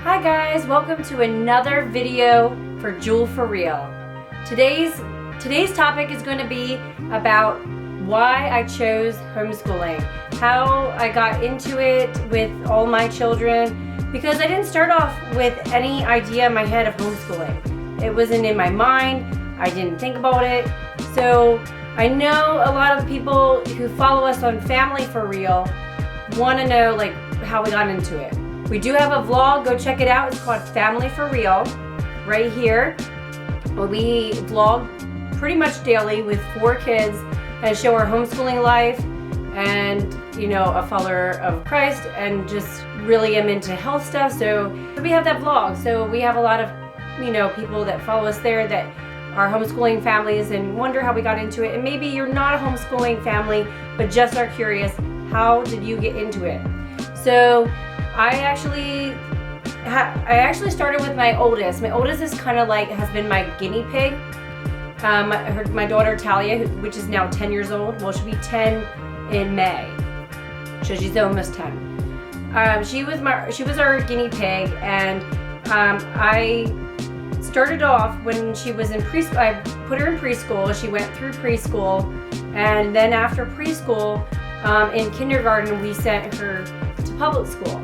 Hi guys, welcome to another video for Jewel for Real. Today's topic is going to be about why I chose homeschooling, how I got into it with all my children, because I didn't start off with any idea in my head of homeschooling. It wasn't in my mind, I didn't think about it. So I know a lot of the people who follow us on Family for Real want to know like how we got into it. We do have a vlog, go check it out. It's called Family for Real, right here. We vlog pretty much daily with 4 kids and show our homeschooling life and, you know, a follower of Christ and just really am into health stuff. So we have that vlog. So we have a lot of, you know, people that follow us there that are homeschooling families and wonder how we got into it. And maybe you're not a homeschooling family, but just are curious, how did you get into it? So I actually started with my oldest. My oldest is kind of like, has been my guinea pig. My daughter Talia, which is now 10 years old. Well, she'll be 10 in May. So she's almost 10. She was our guinea pig, and I started off when she was in preschool. I put her in preschool. She went through preschool, and then after preschool, in kindergarten, we sent her to public school.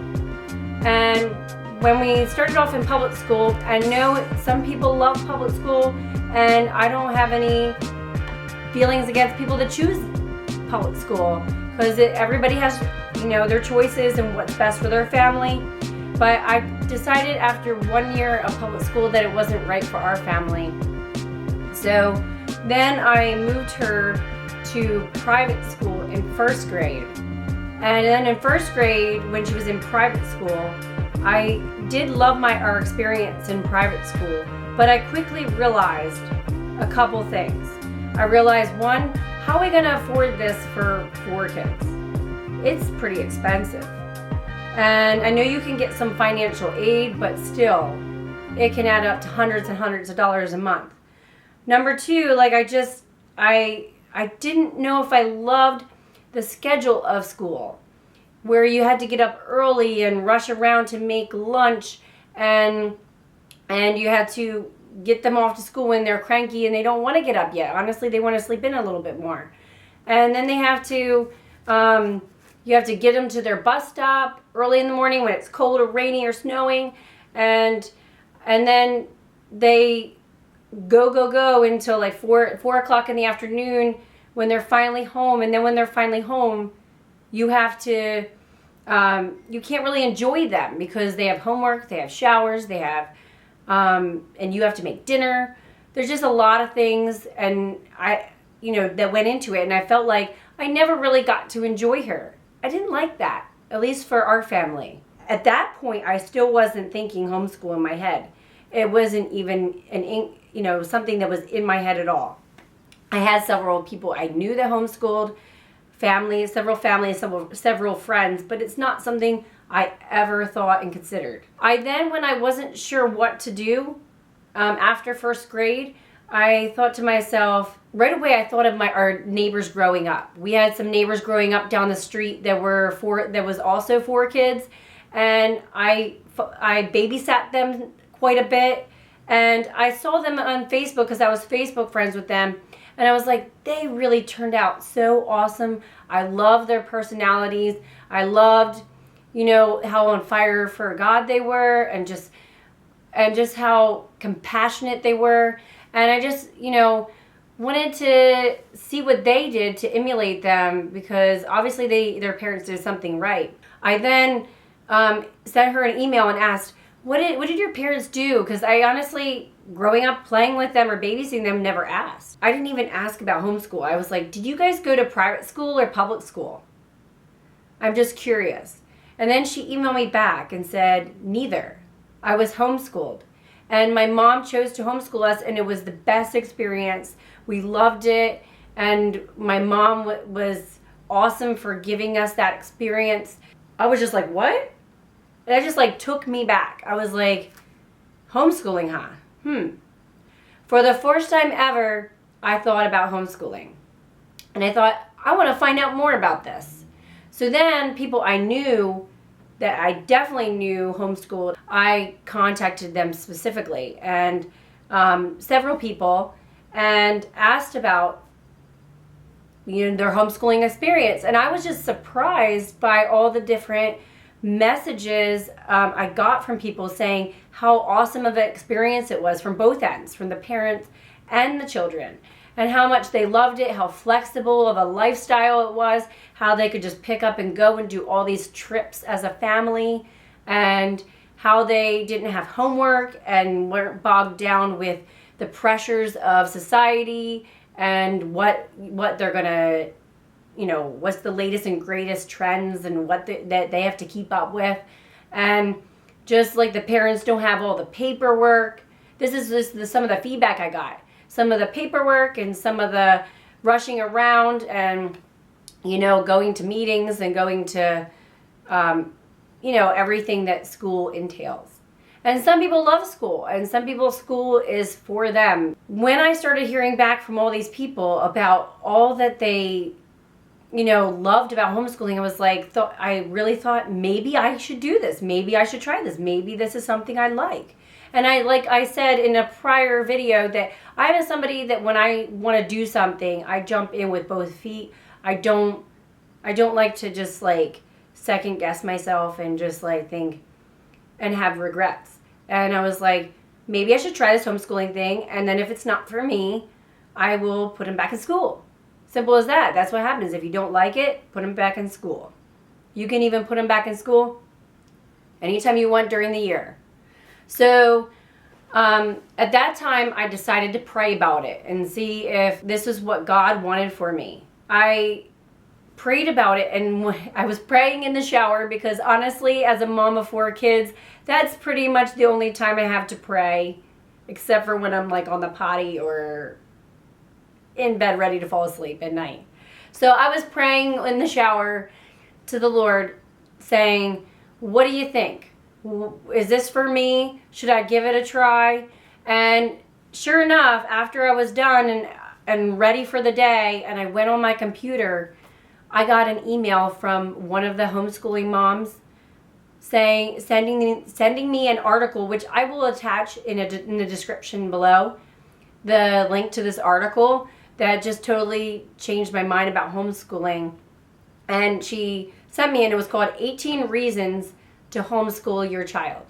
And when we started off in public school, I know some people love public school, and I don't have any feelings against people that choose public school, because everybody has, you know, their choices and what's best for their family. But I decided after 1 year of public school that it wasn't right for our family. So then I moved her to private school in 1st grade. And then in 1st grade, when she was in private school, I did love our experience in private school, but I quickly realized a couple things. I realized, one, how are we gonna afford this for 4 kids? It's pretty expensive. And I know you can get some financial aid, but still, it can add up to hundreds and hundreds of dollars a month. Number 2, like I didn't know if I loved the schedule of school, where you had to get up early and rush around to make lunch, and you had to get them off to school when they're cranky and they don't want to get up yet. Honestly, they want to sleep in a little bit more. And then they have to, you have to get them to their bus stop early in the morning when it's cold or rainy or snowing, and then they go until like 4 o'clock in the afternoon when they're finally home. And then when they're finally home, you have to, you can't really enjoy them because they have homework, they have showers, they have, and you have to make dinner. There's just a lot of things, and that went into it. And I felt like I never really got to enjoy her. I didn't like that, at least for our family. At that point, I still wasn't thinking homeschool in my head. It wasn't even something that was in my head at all. I had several people I knew that homeschooled, several friends, but it's not something I ever thought and considered. When I wasn't sure what to do after 1st grade, I thought to myself, right away I thought of our neighbors growing up. We had some neighbors growing up down the street that was also 4 kids, and I babysat them quite a bit, and I saw them on Facebook because I was Facebook friends with them. And I was like, they really turned out so awesome. I loved their personalities. I loved, how on fire for God they were, and just how compassionate they were. And I just, wanted to see what they did to emulate them, because obviously their parents did something right. I then sent her an email and asked, what did your parents do? Because I honestly, growing up playing with them or babysitting them, never asked. I didn't even ask about homeschool. I was like, did you guys go to private school or public school? I'm just curious. And then she emailed me back and said, neither. I was homeschooled. And my mom chose to homeschool us, and it was the best experience. We loved it. And my mom was awesome for giving us that experience. I was just like, what? That just took me back. I was like, homeschooling, huh? For the first time ever, I thought about homeschooling. And I thought, I want to find out more about this. So then people I knew that I definitely knew homeschooled, I contacted them specifically, and several people, and asked about their homeschooling experience. And I was just surprised by all the different messages I got from people saying how awesome of an experience it was from both ends, from the parents and the children, and how much they loved it, how flexible of a lifestyle it was, how they could just pick up and go and do all these trips as a family, and how they didn't have homework and weren't bogged down with the pressures of society and what they're gonna, what's the latest and greatest trends and what that they have to keep up with. And just like the parents don't have all the paperwork. This is just some of the feedback I got. Some of the paperwork and some of the rushing around and, going to meetings and going to, everything that school entails. And some people love school, and some people school is for them. When I started hearing back from all these people about all that they, loved about homeschooling, I was like, I really thought maybe I should do this. Maybe I should try this. Maybe this is something I like. And I said in a prior video, that I am somebody that when I want to do something, I jump in with both feet. I don't like to just second guess myself and just think and have regrets. And I was like, maybe I should try this homeschooling thing, and then if it's not for me, I will put him back in school. Simple as that. That's what happens. If you don't like it, put him back in school. You can even put him back in school anytime you want during the year. So at that time, I decided to pray about it and see if this is what God wanted for me. I prayed about it, and I was praying in the shower because honestly, as a mom of 4 kids, that's pretty much the only time I have to pray, except for when I'm on the potty or in bed ready to fall asleep at night. So I was praying in the shower to the Lord saying, what do you think? Is this for me? Should I give it a try? And sure enough, after I was done and ready for the day, and I went on my computer, I got an email from one of the homeschooling moms sending me an article, which I will attach in the description below, the link to this article that just totally changed my mind about homeschooling. And she sent me, and it was called 18 Reasons to Homeschool Your Child.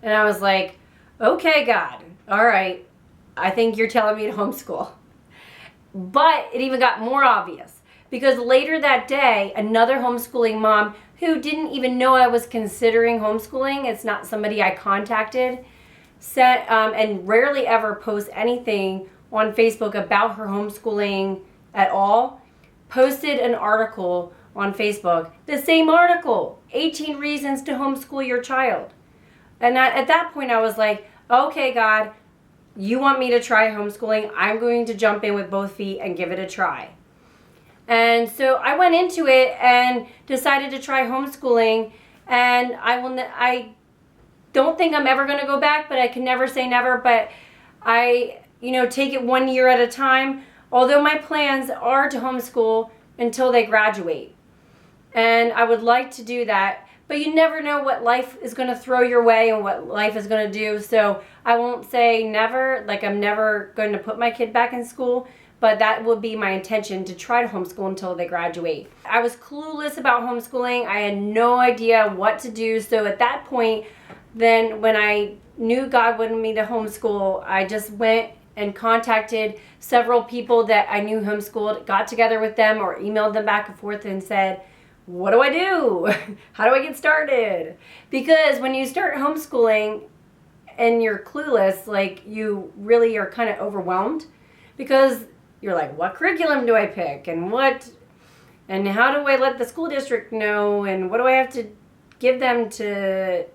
And I was like, okay, God, all right, I think you're telling me to homeschool. But it even got more obvious, because later that day, another homeschooling mom who didn't even know I was considering homeschooling, it's not somebody I contacted, sent and rarely ever posts anything on Facebook about her homeschooling at all, posted an article on Facebook, the same article, 18 Reasons to Homeschool Your Child. And at that point, I was like, okay, God, you want me to try homeschooling. I'm going to jump in with both feet and give it a try. And so I went into it and decided to try homeschooling, and I don't think I'm ever going to go back, but I can never say never. But I, take it 1 year at a time, although my plans are to homeschool until they graduate. And I would like to do that, but you never know what life is going to throw your way and what life is going to do. So I won't say never, I'm never going to put my kid back in school, but that would be my intention, to try to homeschool until they graduate. I was clueless about homeschooling. I had no idea what to do. So at that point, then when I knew God wanted me to homeschool, I just went and contacted several people that I knew homeschooled, got together with them or emailed them back and forth and said, what do I do? How do I get started? Because when you start homeschooling and you're clueless, you really are kind of overwhelmed, because you're like, what curriculum do I pick? And how do I let the school district know? And what do I have to give them to,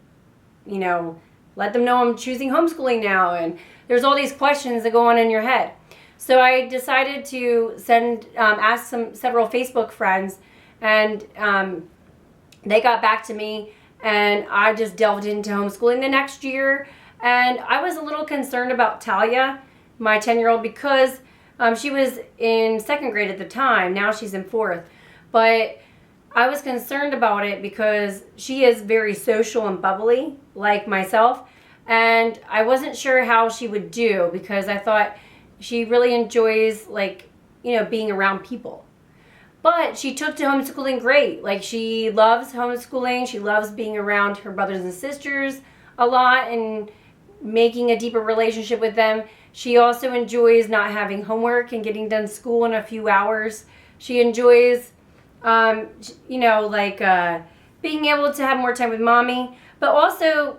let them know I'm choosing homeschooling now? And there's all these questions that go on in your head. So I decided to ask several Facebook friends, and they got back to me, and I just delved into homeschooling the next year. And I was a little concerned about Talia, my 10-year-old, because she was in 2nd grade at the time. Now she's in 4th. But I was concerned about it because she is very social and bubbly, like myself, and I wasn't sure how she would do because I thought she really enjoys, like, you know, being around people. But she took to homeschooling great. Like, she loves homeschooling. She loves being around her brothers and sisters a lot and making a deeper relationship with them. She also enjoys not having homework and getting done school in a few hours. She enjoys, you know, like being able to have more time with mommy. But also,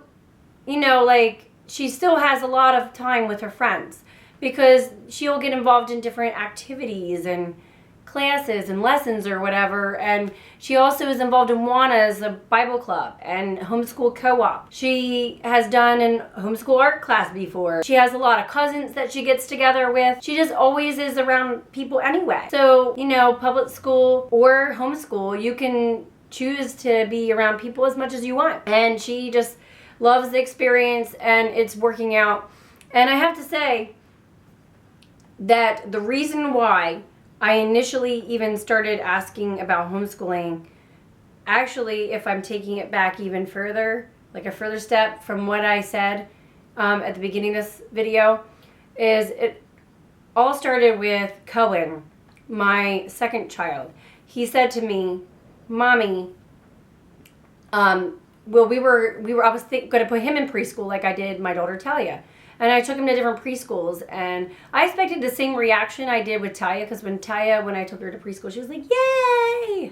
you know, like, she still has a lot of time with her friends because she'll get involved in different activities and classes and lessons or whatever. And she also is involved in WANA's, a Bible club, and homeschool co-op. She has done an homeschool art class before. She has a lot of cousins that she gets together with. She just always is around people anyway. So, you know, public school or homeschool, you can choose to be around people as much as you want. And she just loves the experience, and it's working out. And I have to say that the reason why I initially even started asking about homeschooling, actually, if I'm taking it back even further, like a further step from what I said at the beginning of this video, is it all started with Cohen, my second child. He said to me, "Mommy, well, I was going to put him in preschool like I did my daughter Talia." And I took him to different preschools, and I expected the same reaction I did with Talia, because when I took her to preschool, she was like, "Yay!"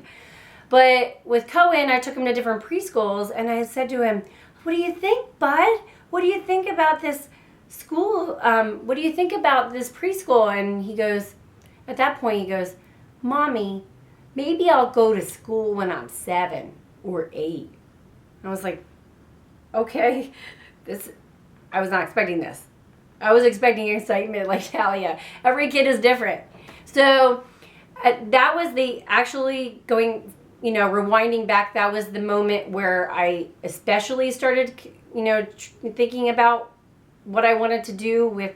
But with Cohen, I took him to different preschools, and I said to him, "What do you think, bud? What do you think about this school? What do you think about this preschool?" And he goes, at that point, he goes, "Mommy, maybe I'll go to school when I'm 7 or 8. And I was like, okay, I was not expecting this. I was expecting excitement like Talia. Every kid is different. So that was rewinding back, that was the moment where I especially started, thinking about what I wanted to do with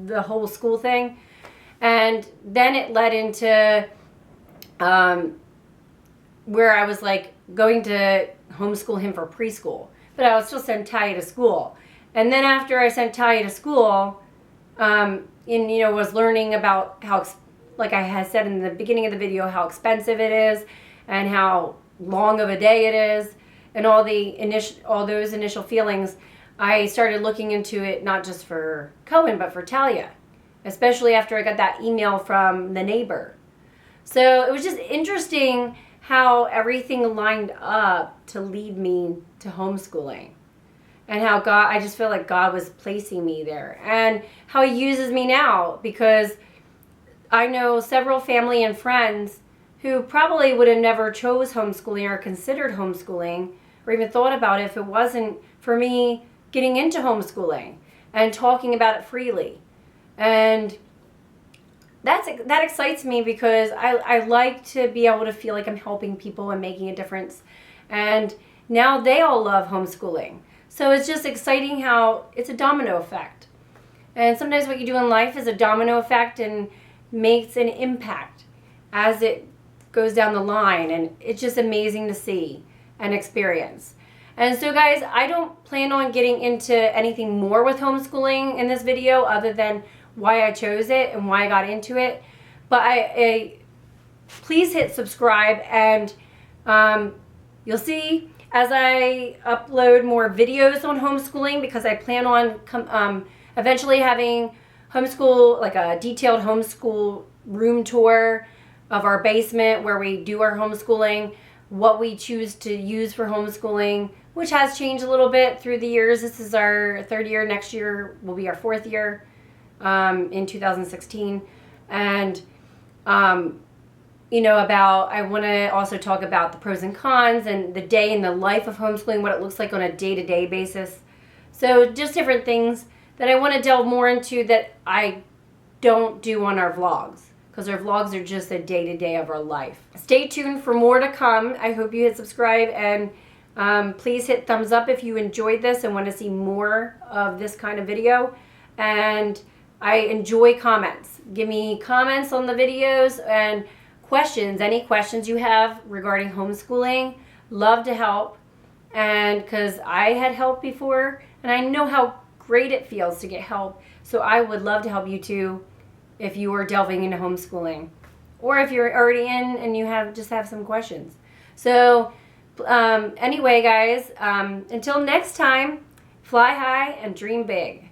the whole school thing. And then it led into where I was like going to homeschool him for preschool. But I would still send Talia to school. And then after I sent Talia to school, was learning about how, like I had said in the beginning of the video, how expensive it is and how long of a day it is, and all those initial feelings, I started looking into it not just for Cohen but for Talia, especially after I got that email from the neighbor. So it was just interesting how everything lined up to lead me to homeschooling. And how I just feel like God was placing me there. And how He uses me now, because I know several family and friends who probably would have never chose homeschooling or considered homeschooling or even thought about it if it wasn't for me getting into homeschooling and talking about it freely. And that excites me, because I like to be able to feel like I'm helping people and making a difference. And now they all love homeschooling. So it's just exciting how it's a domino effect. And sometimes what you do in life is a domino effect and makes an impact as it goes down the line. And it's just amazing to see and experience. And so guys, I don't plan on getting into anything more with homeschooling in this video other than why I chose it and why I got into it. But please hit subscribe, and you'll see as I upload more videos on homeschooling, because I plan on eventually having homeschool, like a detailed homeschool room tour of our basement where we do our homeschooling, what we choose to use for homeschooling, which has changed a little bit through the years. This is our 3rd year. Next year will be our 4th year in 2016. And I want to also talk about the pros and cons and the day in the life of homeschooling, what it looks like on a day-to-day basis. So just different things that I want to delve more into that I don't do on our vlogs, because our vlogs are just a day-to-day of our life. Stay tuned for more to come. I hope you hit subscribe, and please hit thumbs up if you enjoyed this and want to see more of this kind of video. And I enjoy comments. Give me comments on the videos, and questions, any questions you have regarding homeschooling. Love to help. And because I had help before, and I know how great it feels to get help. So I would love to help you too if you are delving into homeschooling, or if you're already in and you just have some questions. So anyway, guys, until next time, fly high and dream big.